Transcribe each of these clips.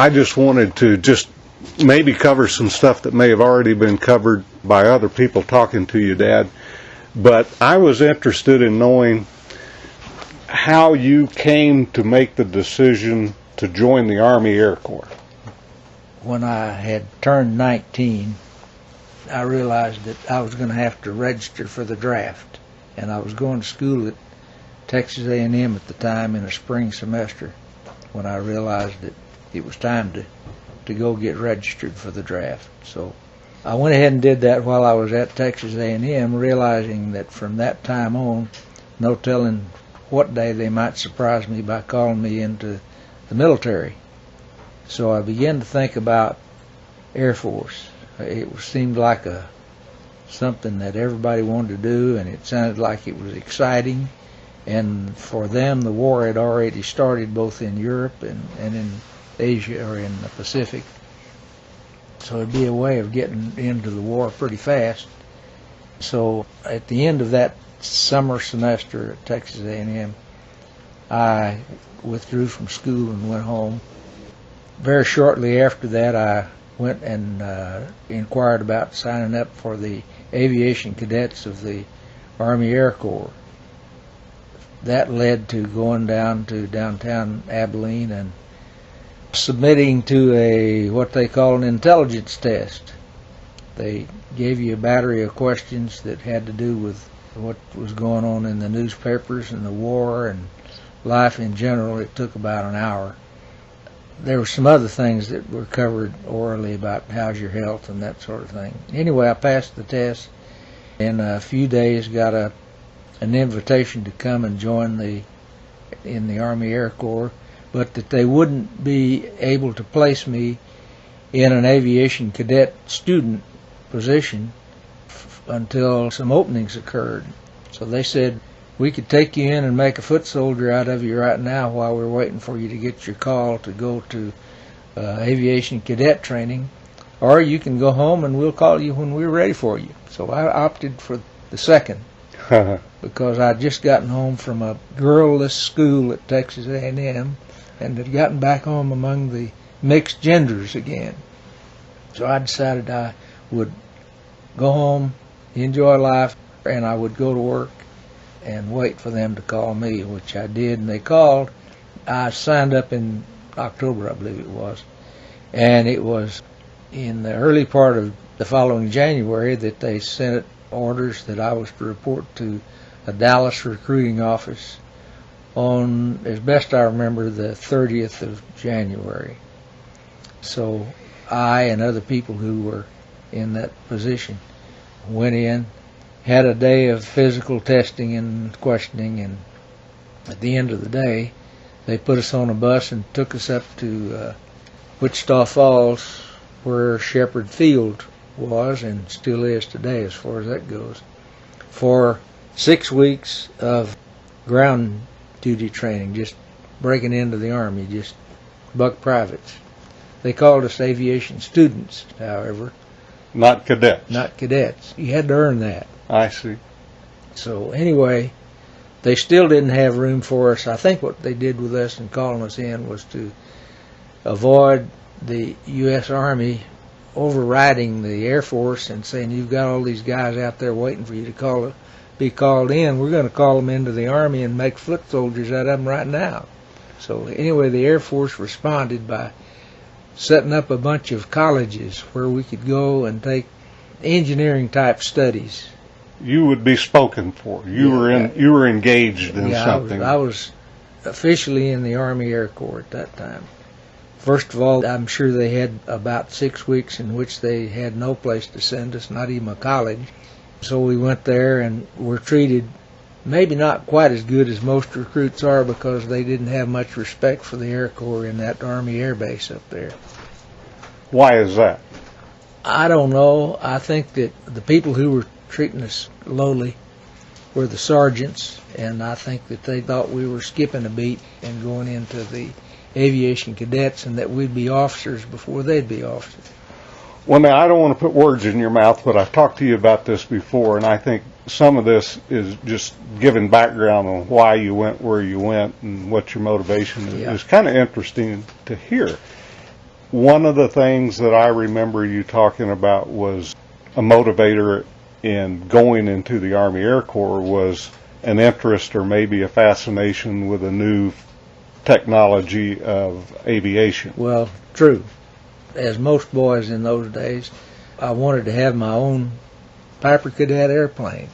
I just wanted to just maybe cover some stuff that may have already been covered by other people talking to you, Dad. But I was interested in knowing how you came to make the decision to join the Army Air Corps. When I had turned 19, I realized that I was going to have to register for the draft. And I was going to school at Texas A&M at the time in a spring semester when I realized that it was time to go get registered for the draft. So I went ahead and did that while I was at Texas A&M, realizing that from that time on, no telling what day they might surprise me by calling me into the military. So I began to think about Air Force. It seemed like something that everybody wanted to do, and it sounded like it was exciting. And for them, the war had already started both in Europe and in Asia or in the Pacific. So it'd be a way of getting into the war pretty fast. So at the end of that summer semester at Texas A&M, I withdrew from school and went home. Very shortly after that, I went and inquired about signing up for the aviation cadets of the Army Air Corps. That led to going down to downtown Abilene and submitting to what they call an intelligence test. They gave you a battery of questions that had to do with what was going on in the newspapers and the war and life in general. It took about an hour. There were some other things that were covered orally about how's your health and that sort of thing. Anyway, I passed the test. In a few days got an invitation to come and join in the Army Air Corps, but that they wouldn't be able to place me in an aviation cadet student position until some openings occurred. So they said, we could take you in and make a foot soldier out of you right now while we're waiting for you to get your call to go to aviation cadet training, or you can go home and we'll call you when we're ready for you. So I opted for the second because I'd just gotten home from a girl-less school at Texas A&M and had gotten back home among the mixed genders again. So I decided I would go home, enjoy life, and I would go to work and wait for them to call me, which I did, and they called. I signed up in October, I believe it was, and it was in the early part of the following January that they sent orders that I was to report to a Dallas recruiting office on, as best I remember, the 30th of January. So I and other people who were in that position went in, had a day of physical testing and questioning, and at the end of the day, they put us on a bus and took us up to Wichita Falls, where Shepherd Field was and still is today as far as that goes, for 6 weeks of ground duty training, just breaking into the Army, just buck privates. They called us aviation students, however. Not cadets. Not cadets. You had to earn that. I see. So anyway, they still didn't have room for us. I think what they did with us and calling us in was to avoid the U.S. Army overriding the Air Force and saying, you've got all these guys out there waiting for you to be called in. We're going to call them into the Army and make foot soldiers out of them right now. So anyway, the Air Force responded by setting up a bunch of colleges where we could go and take engineering type studies. You would be spoken for. You were engaged in something. I was officially in the Army Air Corps at that time. First of all, I'm sure they had about 6 weeks in which they had no place to send us, not even a college. So we went there and were treated maybe not quite as good as most recruits are, because they didn't have much respect for the Air Corps in that Army Air Base up there. Why is that? I don't know. I think that the people who were treating us lowly were the sergeants, and I think that they thought we were skipping a beat and going into the aviation cadets, and that we'd be officers before they'd be officers. Well, now, I don't want to put words in your mouth, but I've talked to you about this before, and I think some of this is just giving background on why you went where you went and what your motivation is. Yeah. It's kind of interesting to hear. One of the things that I remember you talking about was a motivator in going into the Army Air Corps was an interest or maybe a fascination with a new technology of aviation. Well, true. As most boys in those days, I wanted to have my own Piper Cadet airplane.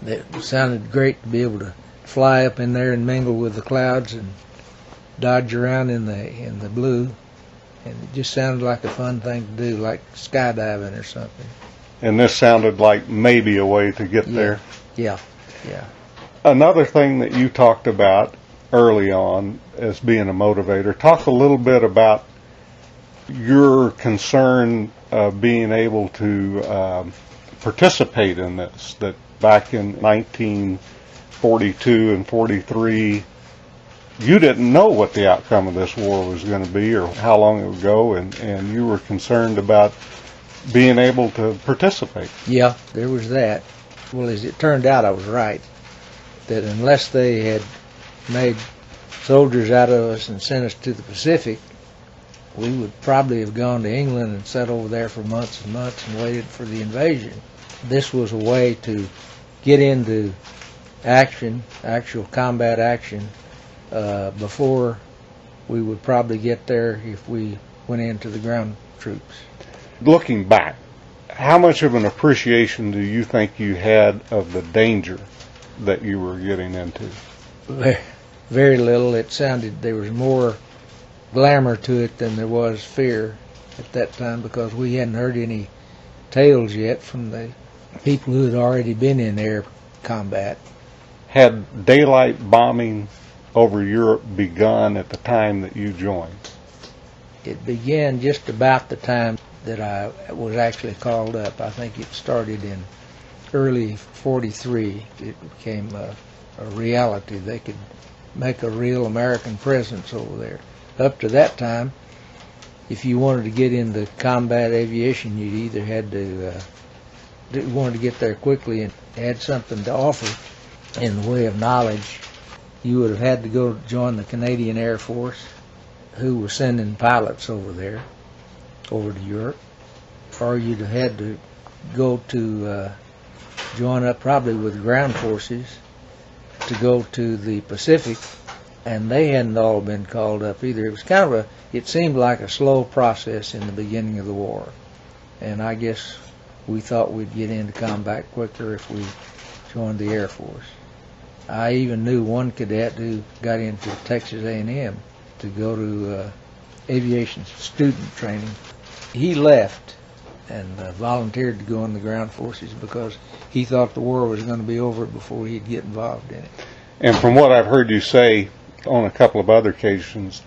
It sounded great to be able to fly up in there and mingle with the clouds and dodge around in the blue. And it just sounded like a fun thing to do, like skydiving or something. And this sounded like maybe a way to get there. Yeah. Another thing that you talked about early on as being a motivator, talk a little bit about your concern of being able to participate in this, that back in 1942 and 43, you didn't know what the outcome of this war was going to be or how long it would go, and you were concerned about being able to participate. Yeah, there was that. Well, as it turned out, I was right, that unless they had made soldiers out of us and sent us to the Pacific, we would probably have gone to England and sat over there for months and months and waited for the invasion. This was a way to get into action, actual combat action, before we would probably get there if we went into the ground troops. Looking back, how much of an appreciation do you think you had of the danger that you were getting into? Very little. It sounded there was more glamour to it than there was fear at that time, because we hadn't heard any tales yet from the people who had already been in air combat. Had daylight bombing over Europe begun at the time that you joined? It began just about the time that I was actually called up. I think it started in early 43. It became a reality. They could make a real American presence over there. Up to that time, if you wanted to get into combat aviation, you either had to wanted to get there quickly and had something to offer in the way of knowledge. You would have had to go join the Canadian Air Force, who was sending pilots over there, over to Europe, or you'd have had to go to join up probably with ground forces to go to the Pacific, and they hadn't all been called up either. It was kind of it seemed like a slow process in the beginning of the war, and I guess we thought we'd get into combat quicker if we joined the Air Force. I even knew one cadet who got into Texas A&M to go to aviation student training. He left and volunteered to go in the ground forces because he thought the war was going to be over before he'd get involved in it. And from what I've heard you say on a couple of other occasions,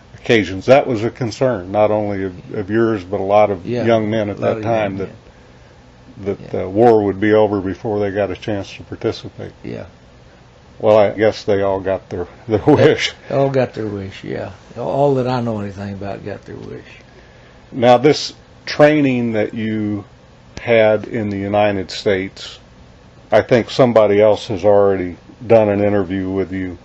that was a concern, not only of yours, but a lot of young men at that time, that the war would be over before they got a chance to participate. Yeah. Well, I guess they all got their wish. They all got their wish, yeah. All that I know anything about got their wish. Now, this training that you had in the United States, I think somebody else has already done an interview with you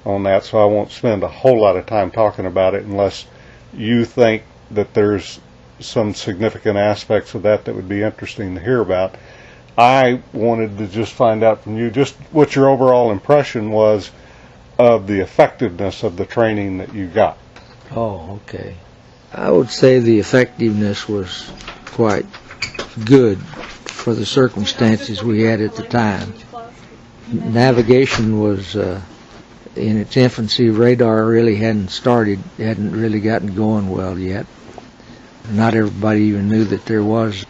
on that, so I won't spend a whole lot of time talking about it unless you think that there's some significant aspects of that would be interesting to hear about. I wanted to just find out from you just what your overall impression was of the effectiveness of the training that you got. Oh, okay. I would say the effectiveness was quite good for the circumstances we had at the time. Navigation was in its infancy. Radar really hadn't really gotten going well yet. Not everybody even knew that there was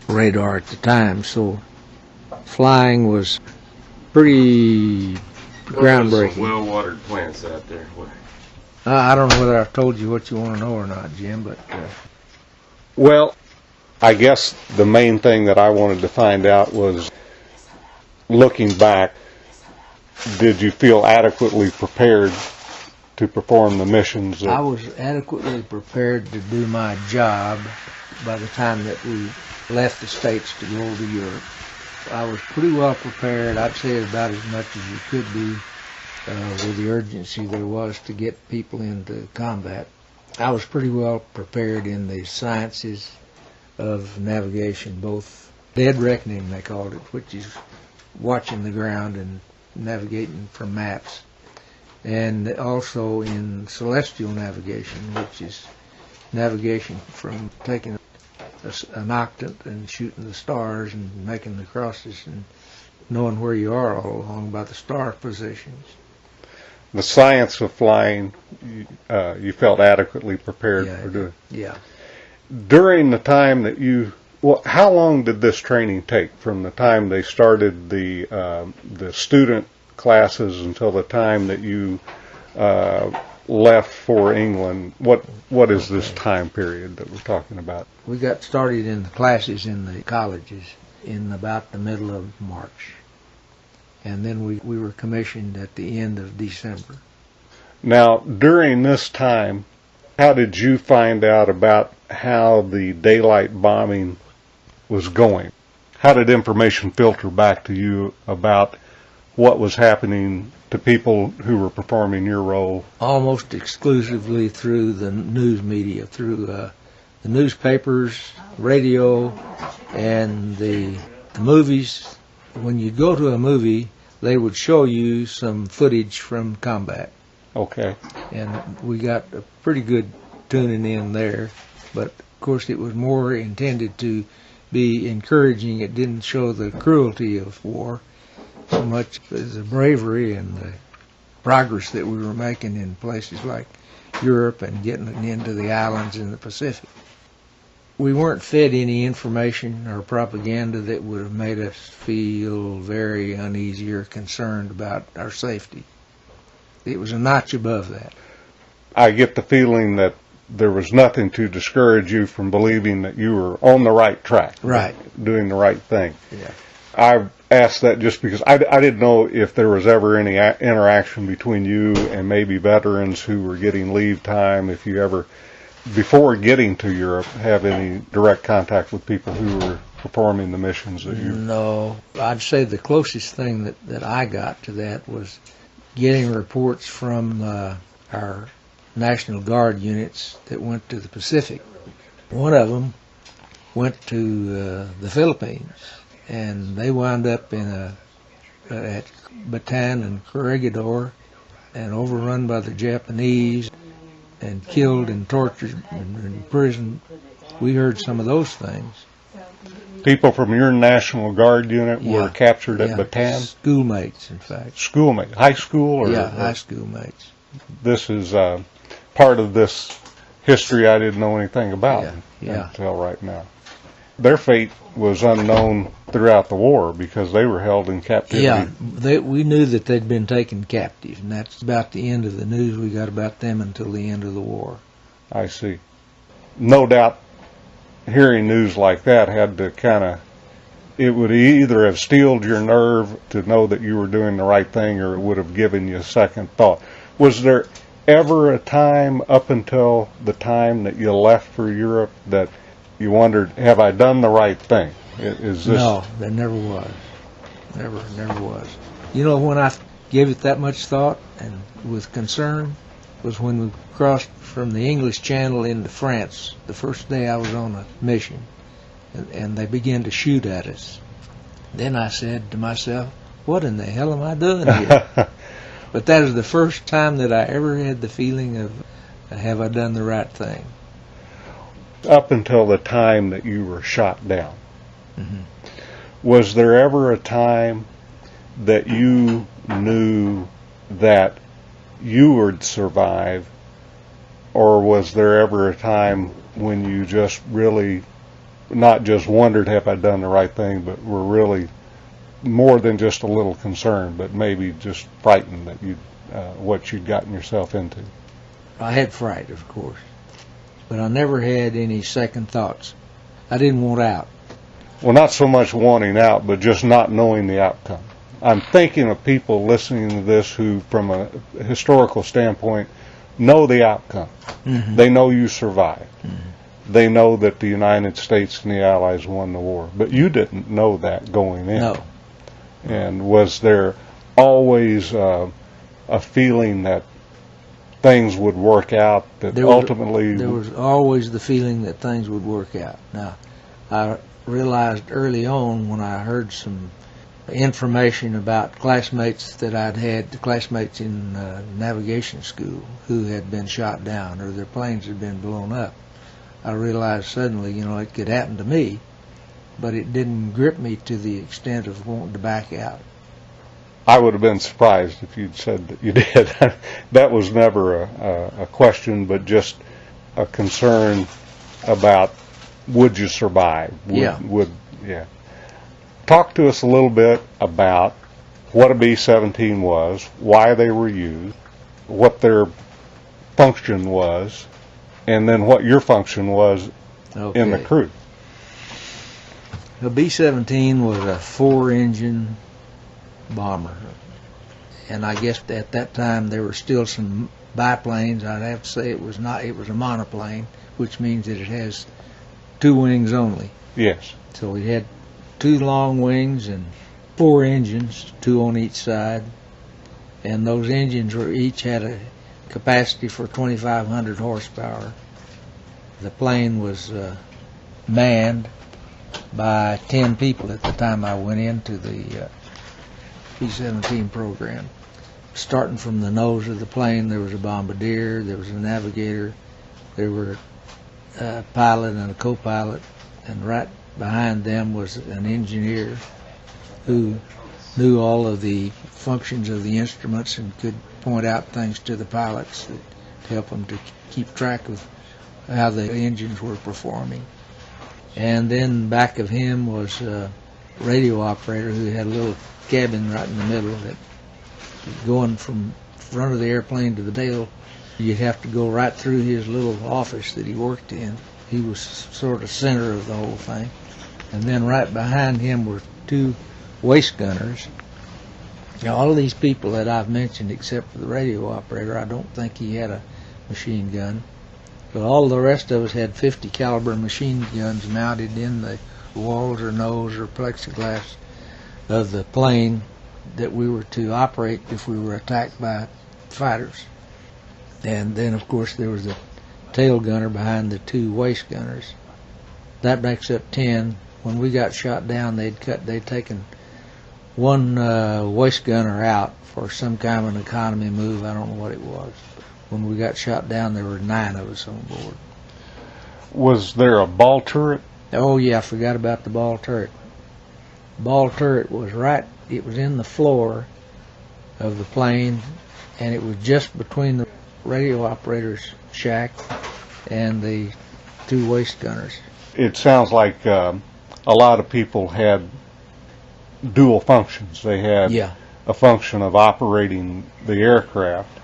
radar at the time, so flying was pretty groundbreaking. Well-watered plants out there. I don't know whether I've told you what you want to know or not, Jim, but... Well, I guess the main thing that I wanted to find out was, looking back, did you feel adequately prepared to perform the missions? I was adequately prepared to do my job by the time that we left the States to go to Europe. I was pretty well prepared. I'd say about as much as you could be with the urgency there was to get people into combat. I was pretty well prepared in the sciences of navigation, both dead reckoning, they called it, which is watching the ground and navigating from maps, and also in celestial navigation, which is navigation from taking an octant and shooting the stars and making the crosses and knowing where you are all along by the star positions. The science of flying, you felt adequately prepared for doing. Yeah. During the time that how long did this training take from the time they started the student classes until the time that you left for England? What is this time period that we're talking about? We got started in the classes in the colleges in about the middle of March. And then we were commissioned at the end of December. Now, during this time, how did you find out about how the daylight bombing was going? How did information filter back to you about what was happening to people who were performing your role? Almost exclusively through the news media, through the newspapers, radio, and the movies. When you go to a movie, they would show you some footage from combat. Okay. And we got a pretty good tuning in there, but of course it was more intended to be encouraging. It didn't show the cruelty of war so much as the bravery and the progress that we were making in places like Europe and getting into the islands in the Pacific. We weren't fed any information or propaganda that would have made us feel very uneasy or concerned about our safety. It was a notch above that. I get the feeling that there was nothing to discourage you from believing that you were on the right track. Right. Doing the right thing. Yeah. I asked that just because I didn't know if there was ever any interaction between you and maybe veterans who were getting leave time, if you ever, before getting to Europe, have any direct contact with people who were performing the missions that you... No. I'd say the closest thing that I got to that was getting reports from our National Guard units that went to the Pacific. One of them went to the Philippines, and they wound up at Bataan and Corregidor and overrun by the Japanese and killed and tortured and imprisoned. We heard some of those things. People from your National Guard unit were captured at Bataan? Schoolmates, in fact. Schoolmates? High school? Or, high schoolmates. This is part of this history I didn't know anything about until right now. Their fate was unknown throughout the war because they were held in captivity. Yeah, we knew that they'd been taken captive, and that's about the end of the news we got about them until the end of the war. I see. No doubt hearing news like that had to it would either have steeled your nerve to know that you were doing the right thing, or it would have given you a second thought. Was there ever a time up until the time that you left for Europe that you wondered, have I done the right thing? Is this... No, there never was. Never was. You know, when I gave it that much thought and with concern was when we crossed from the English Channel into France, the first day I was on a mission, and they began to shoot at us. Then I said to myself, what in the hell am I doing here? But that is the first time that I ever had the feeling of, have I done the right thing? Up until the time that you were shot down, mm-hmm. Was there ever a time that you knew that you would survive, or was there ever a time when you just really not just wondered, have I done the right thing, but were really more than just a little concerned, but maybe just frightened that what you'd gotten yourself into? I had fright, of course, but I never had any second thoughts. I didn't want out. Well, not so much wanting out, but just not knowing the outcome. I'm thinking of people listening to this who, from a historical standpoint, know the outcome. Mm-hmm. They know you survived. Mm-hmm. They know that the United States and the Allies won the war. But you didn't know that going in. No. And was there always a feeling that things would work out, that ultimately... There was always the feeling that things would work out. Now, I realized early on when I heard some information about classmates that I'd had, classmates in navigation school who had been shot down or their planes had been blown up, I realized suddenly, it could happen to me, but it didn't grip me to the extent of wanting to back out. I would have been surprised if you'd said that you did. That was never a question, but just a concern about would you survive? Yeah. Talk to us a little bit about what a B-17 was, why they were used, what their function was, and then what your function was in the crew. The B-17 was a 4-engine bomber, and I guess at that time there were still some biplanes. I'd have to say it was a monoplane, which means that it has 2 wings only. Yes. So it had 2 long wings and 4 engines, 2 on each side, and those engines each had a capacity for 2,500 horsepower. The plane was manned by 10 people at the time I went into the B-17 program. Starting from the nose of the plane, there was a bombardier, there was a navigator, there were a pilot and a co-pilot, and right behind them was an engineer who knew all of the functions of the instruments and could point out things to the pilots that help them to keep track of how the engines were performing. And then back of him was a radio operator who had a little cabin right in the middle that going from front of the airplane to the tail, you'd have to go right through his little office that he worked in. He was sort of center of the whole thing. And then right behind him were 2 waist gunners. Now, all of these people that I've mentioned, except for the radio operator, I don't think he had a machine gun. But all the rest of us had 50 caliber machine guns mounted in the walls or nose or plexiglass of the plane that we were to operate if we were attacked by fighters. And then, of course, there was the tail gunner behind the 2 waist gunners. That makes up 10. When we got shot down, they'd taken 1 waist gunner out for some kind of an economy move. I don't know what it was. When we got shot down, there were 9 of us on board. Was there a ball turret? Oh yeah, I forgot about the ball turret. Ball turret was it was in the floor of the plane, and it was just between the radio operator's shack and the 2 waist gunners. It sounds like a lot of people had dual functions. They had a function of operating the aircraft,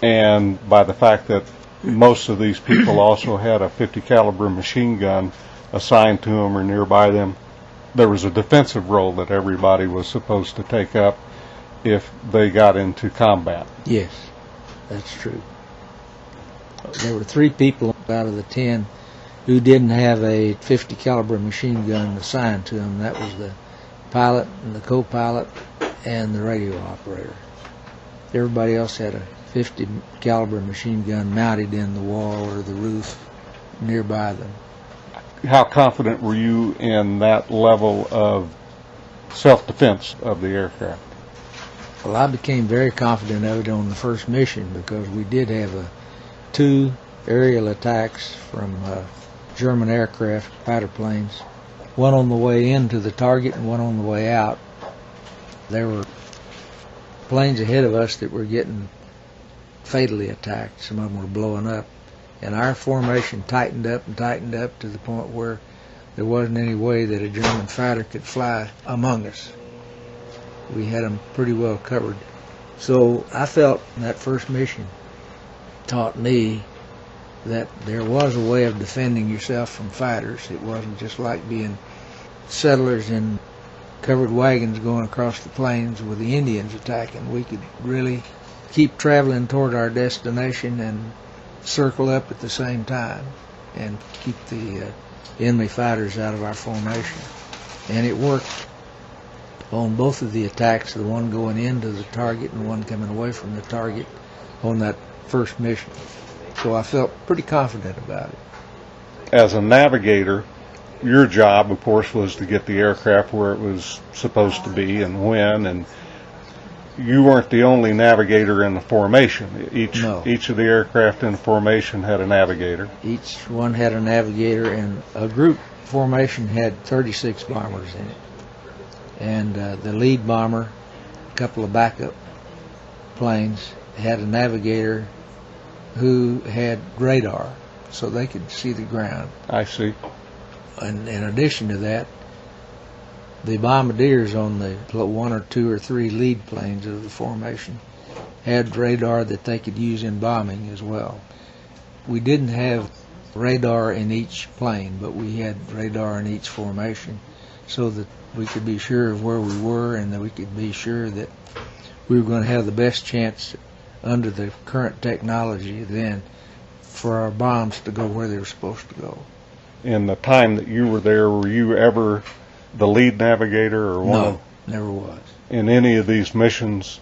and by the fact that most of these people also had a 50 caliber machine gun assigned to them or nearby them, there was a defensive role that everybody was supposed to take up if they got into combat. Yes, that's true. There were 3 people out of the 10 who didn't have a 50 caliber machine gun assigned to them. That was the pilot and the co-pilot and the radio operator. Everybody else had a 50 caliber machine gun mounted in the wall or the roof nearby them. How confident were you in that level of self-defense of the aircraft? Well, I became very confident of it on the first mission because we did have 2 aerial attacks from German aircraft, fighter planes, one on the way into the target and one on the way out. There were planes ahead of us that were getting fatally attacked. Some of them were blowing up. And our formation tightened up to the point where there wasn't any way that a German fighter could fly among us. We had them pretty well covered. So I felt that first mission taught me that there was a way of defending yourself from fighters. It wasn't just like being settlers in covered wagons going across the plains with the Indians attacking. We could really keep traveling toward our destination and circle up at the same time and keep the enemy fighters out of our formation. And it worked on both of the attacks, the one going into the target and one coming away from the target. On that first mission. So I felt pretty confident about it. As a navigator, your job, of course, was to get the aircraft where it was supposed to be and when, and you weren't the only navigator in the formation. Each of the aircraft in the formation had a navigator. Each one had a navigator, and a group formation had 36 bombers in it. And the lead bomber, a couple of backup planes, had a navigator who had radar, so they could see the ground. I see. And in addition to that, the bombardiers on the 1 or 2 or 3 lead planes of the formation had radar that they could use in bombing as well. We didn't have radar in each plane, but we had radar in each formation so that we could be sure of where we were and that we could be sure that we were going to have the best chance under the current technology then for our bombs to go where they were supposed to go. In the time that you were there, were you ever the lead navigator or one? No, never was. In any of these missions,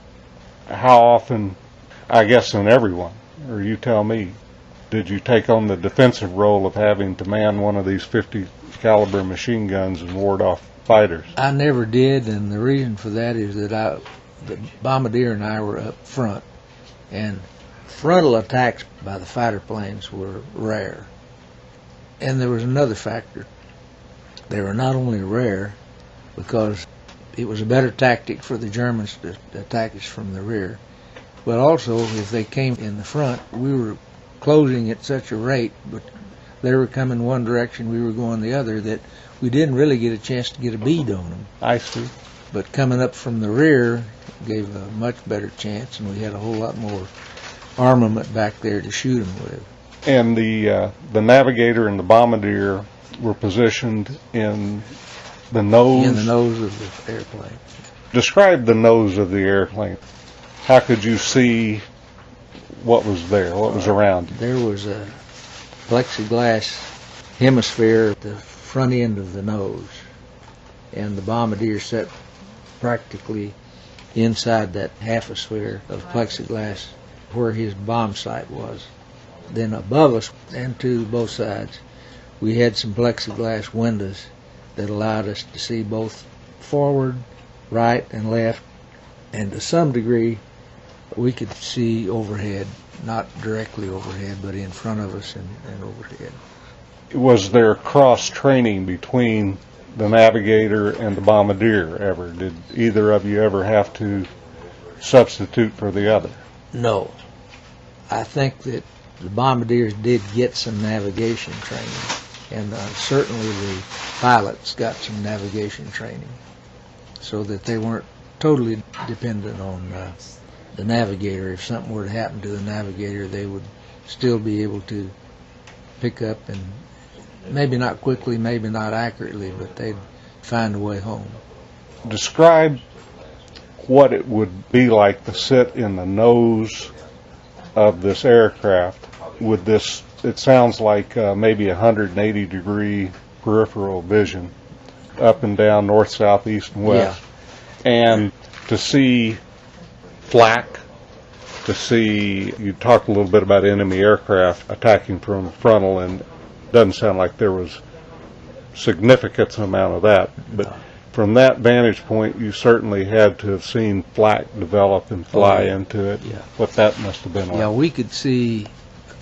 how often, I guess in every one, or you tell me, did you take on the defensive role of having to man one of these 50 caliber machine guns and ward off fighters? I never did, and the reason for that is that the bombardier and I were up front, and frontal attacks by the fighter planes were rare. And there was another factor. They were not only rare because it was a better tactic for the Germans to attack us from the rear, but also if they came in the front, we were closing at such a rate, but they were coming one direction, we were going the other, that we didn't really get a chance to get a bead on them. I see. But coming up from the rear gave a much better chance, and we had a whole lot more armament back there to shoot them with. And the navigator and the bombardier were positioned in the nose? In the nose of the airplane. Describe the nose of the airplane. How could you see what was there, what was around it? There was a plexiglass hemisphere at the front end of the nose, and the bombardier sat practically inside that half a sphere of plexiglass where his bomb sight was. Then above us and to both sides, we had some plexiglass windows that allowed us to see both forward, right, and left, and to some degree we could see overhead, not directly overhead, but in front of us and overhead. Was there cross-training between the navigator and the bombardier ever? Did either of you ever have to substitute for the other? No. I think that the bombardiers did get some navigation training, and certainly the pilots got some navigation training, so that they weren't totally dependent on the navigator. If something were to happen to the navigator, they would still be able to pick up, and maybe not quickly, maybe not accurately, but they'd find a way home. Describe what it would be like to sit in the nose of this aircraft with this, it sounds like maybe 180-degree peripheral vision up and down, north, south, east, and west. Yeah. And to see flak, to see, you talked a little bit about enemy aircraft attacking from frontal, and it doesn't sound like there was significant amount of that, but from that vantage point, you certainly had to have seen flak develop and fly into it. Yeah. What that must have been like. Yeah, we could see,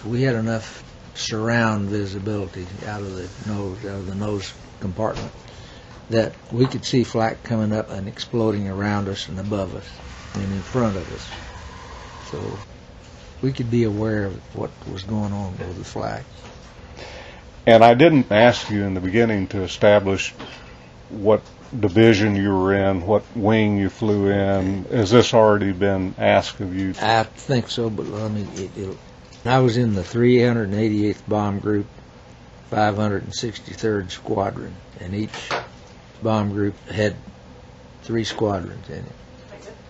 we had enough surround visibility out of the nose compartment, that we could see flak coming up and exploding around us and above us and in front of us. So we could be aware of what was going on with the flak. And I didn't ask you in the beginning to establish what division you were in, what wing you flew in. Has this already been asked of you? I think so, but I was in the 388th Bomb Group, 563rd Squadron, and each bomb group had 3 squadrons in it.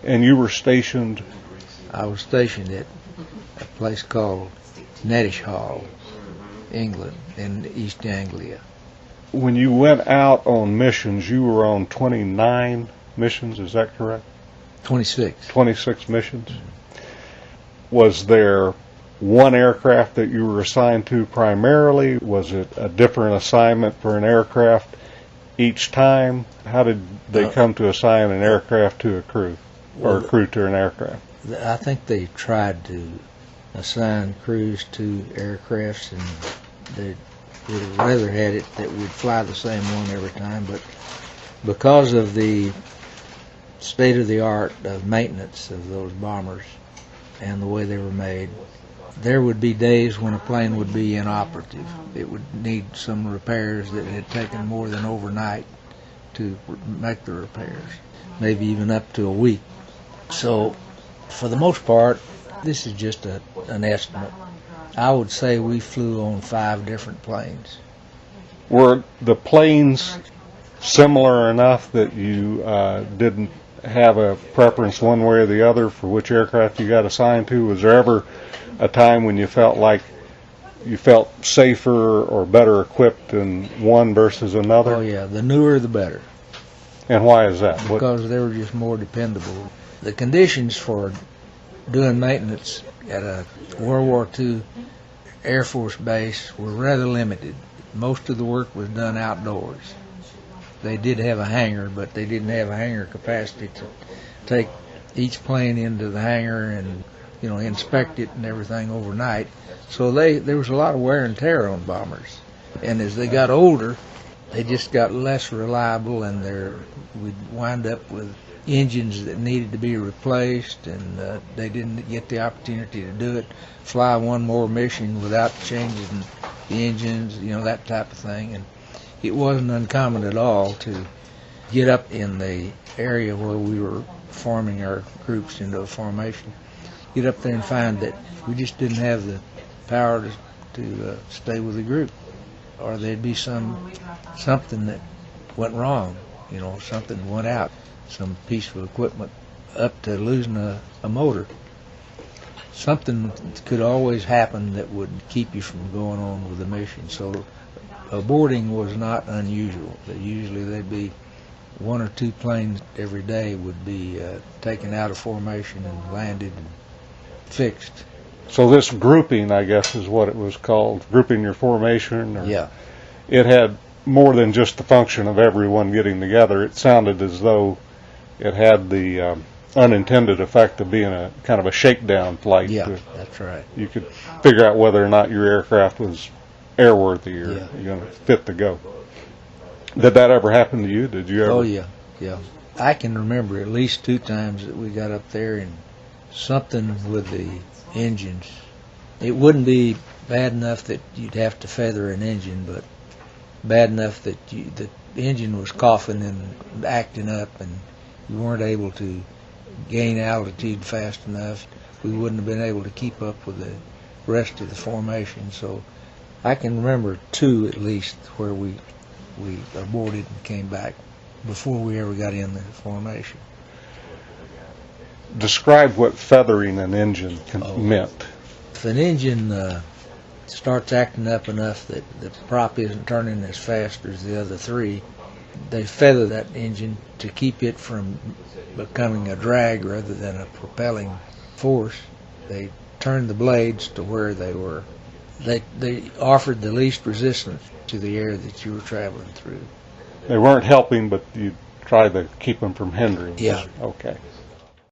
And you were stationed? I was stationed at a place called Nettish Hall, England, in East Anglia. When you went out on missions, you were on 29 missions, is that correct? 26. 26 missions. Was there one aircraft that you were assigned to primarily? Was it a different assignment for an aircraft each time? How did they come to assign an aircraft to a crew, or a crew to an aircraft? I think they tried to assign crews to aircrafts, and they would have rather had it that we'd fly the same one every time, but because of the state-of-the-art of maintenance of those bombers and the way they were made, there would be days when a plane would be inoperative. It would need some repairs that had taken more than overnight to make the repairs, maybe even up to a week. So, for the most part, this is just an estimate. I would say we flew on 5 different planes. Were the planes similar enough that you didn't have a preference one way or the other for which aircraft you got assigned to? Was there ever a time when you felt like you felt safer or better equipped in one versus another? Oh yeah, the newer the better. And why is that? Because they were just more dependable. The conditions for doing maintenance at a World War II Air Force base were rather limited. Most of the work was done outdoors. They did have a hangar, but they didn't have a hangar capacity to take each plane into the hangar and, you know, inspect it and everything overnight. So there was a lot of wear and tear on bombers. And as they got older, they just got less reliable, and we'd wind up with engines that needed to be replaced, and they didn't get the opportunity to do it, fly one more mission without changing the engines, you know, that type of thing. And it wasn't uncommon at all to get up in the area where we were forming our groups into a formation, get up there and find that we just didn't have the power to stay with the group, or there'd be something that went wrong, you know, something went out, some piece of equipment, up to losing a motor. Something could always happen that would keep you from going on with the mission. So aborting was not unusual. Usually there'd be 1 or 2 planes every day would be taken out of formation and landed and fixed. So this grouping, I guess, is what it was called, grouping your formation? Or yeah. It had more than just the function of everyone getting together. It sounded as though it had the unintended effect of being a kind of a shakedown flight. Yeah, that's right. You could figure out whether or not your aircraft was airworthy or Yeah. you're going to fit to go. Did that ever happen to you? Did you ever? Oh yeah. I can remember at least 2 times that we got up there and something with the engines. It wouldn't be bad enough that you'd have to feather an engine, but bad enough that the engine was coughing and acting up, and you weren't able to gain altitude fast enough. We wouldn't have been able to keep up with the rest of the formation. So I can remember 2 at least where we aborted and came back before we ever got in the formation. Describe what feathering an engine meant. If an engine starts acting up enough that the prop isn't turning as fast as the other 3, they feather that engine to keep it from becoming a drag rather than a propelling force. They turned the blades to where they were. They offered the least resistance to the air that you were traveling through. They weren't helping, but you tried to keep them from hindering. Yeah. Okay.